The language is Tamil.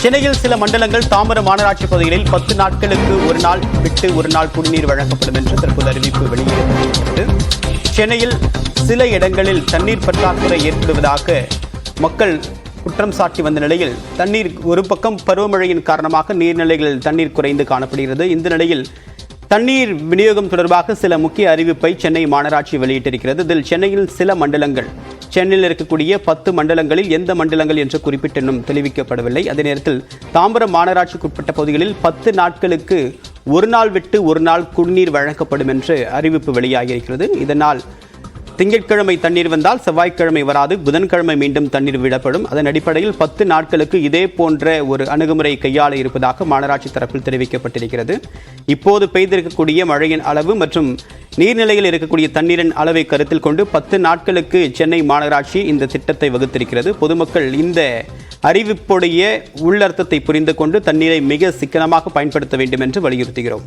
சென்னையில் சில மண்டலங்கள் தாம்பரம் மாநகராட்சி பகுதிகளில் 10 நாட்களுக்கு ஒரு நாள் விட்டு ஒரு நாள் குடிநீர் வழங்கப்படும் என்று தற்போது அறிவிப்பு வெளியிடப்பட்டிருக்கிறது. சென்னையில் சில இடங்களில் தண்ணீர் பற்றாக்குறை ஏற்படுவதாக மக்கள் குற்றம் சாட்டி வந்த நிலையில் தண்ணீர் ஒரு பக்கம் பருவமழையின் காரணமாக நீர்நிலைகளில் தண்ணீர் குறைந்து காணப்படுகிறது. இந்த நிலையில் தண்ணீர் விநியோகம் தொடர்பாக சில முக்கிய அறிவிப்பை சென்னை மாநகராட்சி வெளியிட்டிருக்கிறது. இதில் சென்னையில் சில மண்டலங்கள், சென்னையில் இருக்கக்கூடிய 10 மண்டலங்களில் எந்த மண்டலங்கள் என்று குறிப்பிட்டு இன்னும் தெளிவிக்கப்படவில்லை. அதே நேரத்தில் தாம்பரம் மாநகராட்சிக்குட்பட்ட பகுதிகளில் 10 நாட்களுக்கு ஒரு நாள் விட்டு ஒரு நாள் குடிநீர் வழங்கப்படும் என்று அறிவிப்பு வெளியாகியிருக்கிறது. இதனால் திங்கட்கிழமை தண்ணீர் வந்தால் செவ்வாய்க்கிழமை வராது, புதன்கிழமை மீண்டும் தண்ணீர் விடப்படும். அதன் அடிப்படையில் 10 நாட்களுக்கு இதே போன்ற ஒரு அணுகுமுறை கையாள இருப்பதாக மாநகராட்சி தரப்பில் தெரிவிக்கப்பட்டிருக்கிறது. இப்போது பெய்திருக்கக்கூடிய மழையின் அளவு மற்றும் நீர்நிலையில் இருக்கக்கூடிய தண்ணீரின் அளவை கருத்தில் கொண்டு 10 நாட்களுக்கு சென்னை மாநகராட்சி இந்த திட்டத்தை வகுத்திருக்கிறது. பொதுமக்கள் இந்த அறிவிப்புடைய உள்ளர்த்தத்தை புரிந்து கொண்டு தண்ணீரை மிக சிக்கனமாக பயன்படுத்த வேண்டும் என்று வலியுறுத்துகிறோம்.